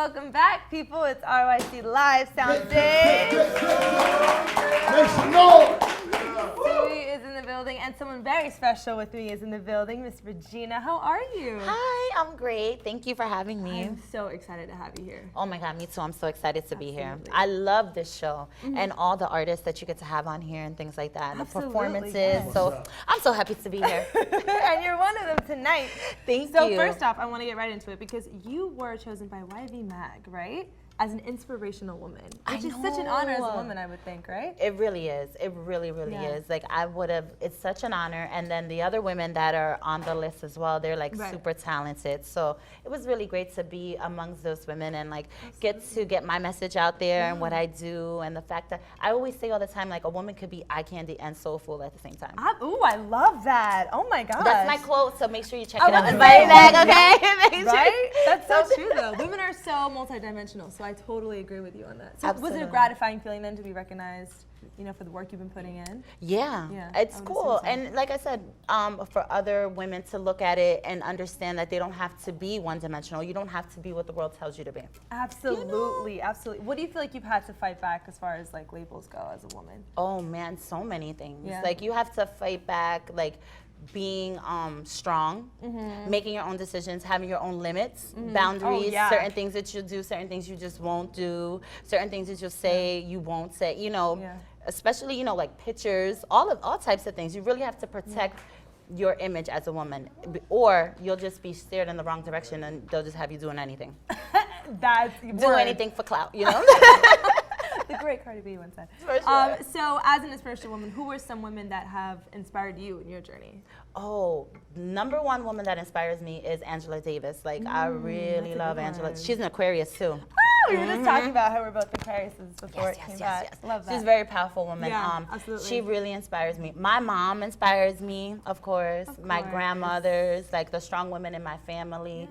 welcome back, people. It's RYC Live Soundstage. Make some noise. Sui is in the building, and someone very special with me is in the building, Miss Regina. How are you? Hi, I'm great. Thank you for having me. I'm so excited to have you here. Oh my God, me too. I'm so excited to be here. I love this show and all the artists that you get to have on here and things like that. And the performances. Yes. So I'm so happy to be here. And you're one of them tonight. Thank you. So first off, I want to get right into it because you were chosen by YV Mag, right? As an inspirational woman, which is such an honor as a woman, I would think, right? It really is. It really, really is. Like it's such an honor. And then the other women that are on the list as well, they're like super talented. So it was really great to be amongst those women and like get my message out there and what I do. And the fact that I always say all the time, like a woman could be eye candy and soulful at the same time. I love that. Oh my gosh. That's my quote, so make sure you check it out. Okay? Right? That's so true though. Women are so multidimensional. So I totally agree with you on that. So was it a gratifying feeling then to be recognized, for the work you've been putting in? Yeah, it's cool. And like I said, for other women to look at it and understand that they don't have to be one-dimensional. You don't have to be what the world tells you to be. Absolutely, absolutely. What do you feel like you've had to fight back as far as like labels go as a woman? Oh man, so many things. Like you have to fight back, like being strong, making your own decisions, having your own limits, boundaries, certain things that you'll do, certain things you just won't do, certain things that you'll say you won't say, especially, like pictures, all types of things. You really have to protect your image as a woman, or you'll just be steered in the wrong direction and they'll just have you doing anything. Do anything for clout, The great Cardi B once said. For sure. So as an inspirational woman, who are some women that have inspired you in your journey? Oh, number one woman that inspires me is Angela Davis. Like, I really love Angela. She's an Aquarius, too. Oh, we were just talking about how we're both Aquariuses before it came back. Love that. She's a very powerful woman. Yeah, absolutely. She really inspires me. My mom inspires me, of course. My grandmothers, like the strong women in my family.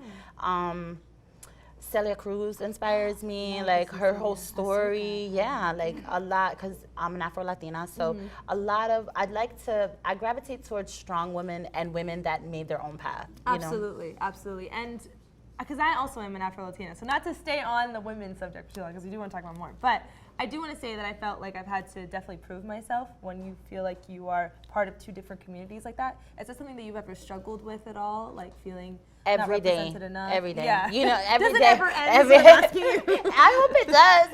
Celia Cruz inspires me, like her whole story, like a lot, because I'm an Afro-Latina, so a lot of, I gravitate towards strong women and women that made their own path, Absolutely, absolutely. And because I also am an Afro-Latina, so not to stay on the women's subject for too long, because we do want to talk about more, but I do want to say that I felt like I've had to definitely prove myself when you feel like you are part of two different communities like that. Is that something that you've ever struggled with at all, like feeling every not represented enough? Every day. Yeah. Every does day. It ever end with asking you? I hope it does.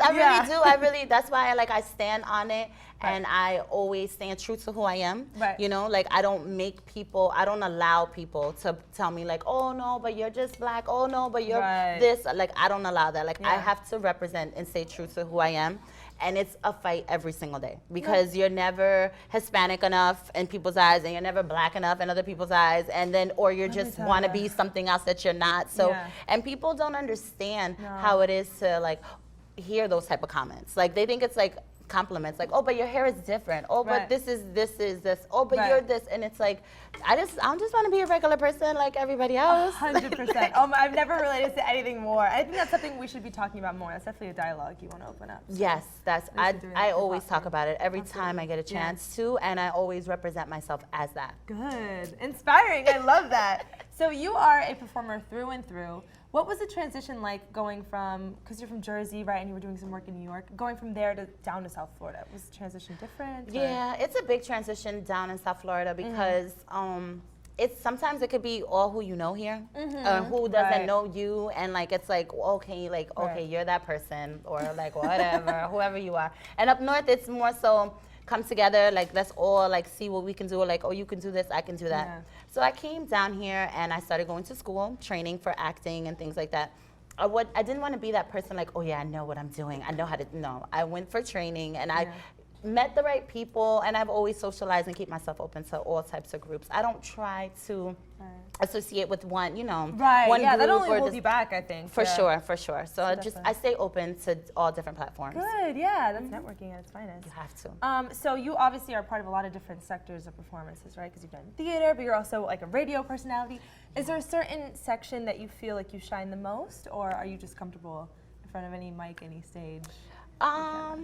I really do. That's why I stand on it. And I always stand true to who I am. Right. Like I don't allow people to tell me like, oh no, but you're just black. Oh no, but you're this. Like I don't allow that. Like I have to represent and stay true to who I am. And it's a fight every single day because you're never Hispanic enough in people's eyes and you're never black enough in other people's eyes, and then or you just want to be something else that you're not. So and people don't understand how it is to like hear those type of comments. Like they think it's like compliments, like, oh, but your hair is different. Oh, but this is this. Oh, but you're this, and it's like, I just want to be a regular person like everybody else. 100%. I've never related to anything more. I think that's something we should be talking about more. That's definitely a dialogue you want to open up. So yes, I always talk about it every time I get a chance to, and I always represent myself as that. Good, inspiring. I love that. So you are a performer through and through. What was the transition like going from, because you're from Jersey, right, and you were doing some work in New York, going from there to down to South Florida? Was the transition different? Yeah, it's a big transition down in South Florida because sometimes it could be all who you know here, who doesn't know you, and like it's like okay, you're that person, or like whatever, whoever you are. And up north, it's more so come together, like let's all like see what we can do, like oh you can do this, I can do that. Yeah. So I came down here and I started going to school, training for acting and things like that. I didn't want to be that person like, oh yeah, I know what I'm doing, I know how to, no. I went for training and I met the right people, and I've always socialized and keep myself open to all types of groups. I don't try to associate with one, one group. That only holds you back, I think. For sure. So I stay open to all different platforms. Good, yeah, that's networking at its finest. You have to. So you obviously are part of a lot of different sectors of performances, right? Because you've done theater, but you're also like a radio personality. Is there a certain section that you feel like you shine the most, or are you just comfortable in front of any mic, any stage? I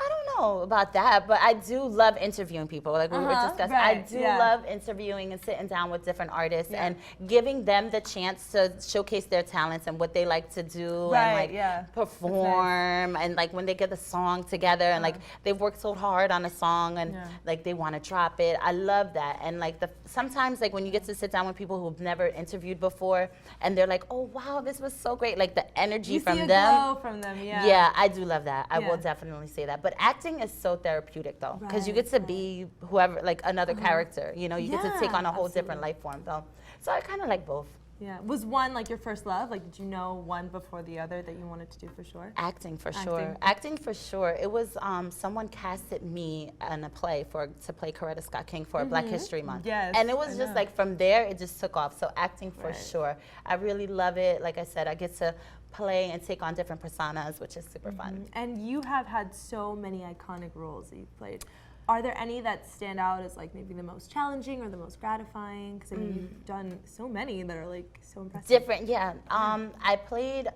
don't know about that, but I do love interviewing people. Like we were discussing, I right, do yeah. love interviewing and sitting down with different artists Yeah. and giving them the chance to showcase their talents and what they like to do Right, and like yeah. perform and like when they get the song together and like they've worked so hard on a song and Yeah. like they want to drop it. I love that. And like sometimes like when you get to sit down with people who've never interviewed before and they're like, oh wow, this was so great. Like the energy You from see a them. glow from them, yeah. Yeah, I do love that. I Yeah. will definitely say that. But acting is so therapeutic though, because you Right, get to be whoever, like another character. You know, you get to take Yeah, on a whole different absolutely. life form though. So I kind of like both. Yeah. Was one like your first love? Like, did you know one before the other that you wanted to do for sure? Acting for Acting. sure. Acting for sure. It was someone casted me in a play to play Coretta Scott King for Black History Month. Yes, And it was I just know. like from there it just took off. So acting for Right. sure. I really love it. Like I said, I get to play and take on different personas, which is super fun. And you have had so many iconic roles that you've played. Are there any that stand out as like maybe the most challenging or the most gratifying? Because I mean, you've done so many that are like so impressive. Different, yeah. I played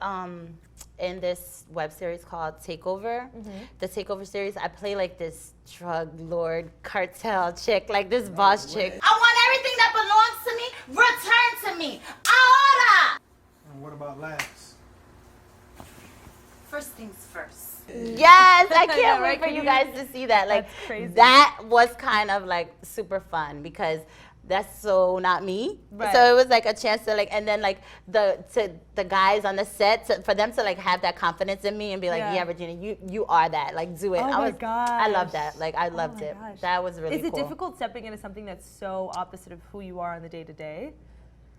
in this web series called Takeover. The Takeover series, I play like this drug lord cartel chick, like this boss chick. I want everything that belongs to me returned to me. Ahora! And what about Lance? First things first. Yes, I can't Yeah, wait right, for can you you- guys to see that. Like That's crazy. that was kind of like super fun because that's so not me. Right. So it was like a chance to like, and then like the guys on the set for them to like have that confidence in me and be like, Yeah. yeah, Regina, you are that. Like do it. Oh my I love gosh. that. Like I loved my it. gosh. That was really Is cool. it difficult stepping into something that's so opposite of who you are on the day to day?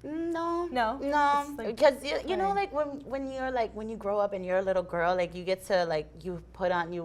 No, No? no, It's like because you know, playing. like when you're like when you grow up and you're a little girl, like you get to like you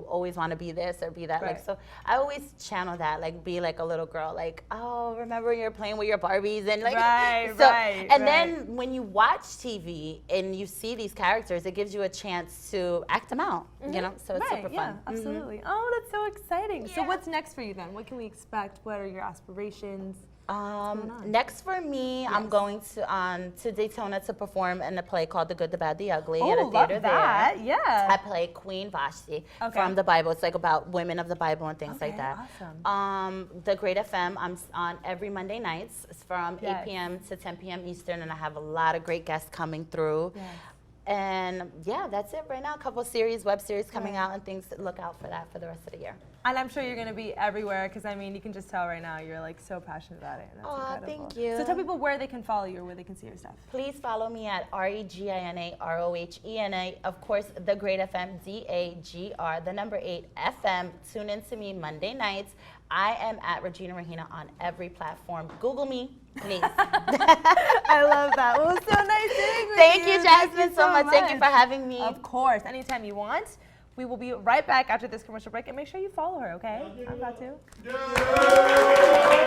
always want to be this or be that. Like Right. so, I always channel that, like be like a little girl, like oh remember you're playing with your Barbies and like Right, so, right, and right. then when you watch TV and you see these characters, it gives you a chance to act them out, you know. So it's Right, super yeah, fun. absolutely. Oh, that's so exciting. So Yeah. what's next for you then? What can we expect? What are your aspirations? on? Next for me, I'm going to Daytona to perform in a play called The Good, the Bad, the Ugly at a Oh, theater love that. there. Yeah. I play Queen Vashti Okay. from the Bible. It's like about women of the Bible and things like Okay, that. awesome. The Great FM, I'm on every Monday nights. It's from Yes. 8 p.m. to 10 p.m. Eastern, and I have a lot of great guests coming through. Yes. And yeah, that's it right now. A couple series, web series coming out and things to look out for that for the rest of the year. And I'm sure you're going to be everywhere because, I mean, you can just tell right now you're like so passionate about it. And that's Aw, incredible. thank you. So tell people where they can follow you or where they can see your stuff. Please follow me at Regina Rohena. Of course, The Great FM, DAGR, the number 8 FM. Tune in to me Monday nights. I am at Regina Rohena on every platform. Google me, please. I love that. Well, it was so nice sitting with Thank you. you, Jasmine, so much. Thank you for much. having me. Of course. Anytime you want. We will be right back after this commercial break. And make sure you follow her, okay? I'm about to. Yeah.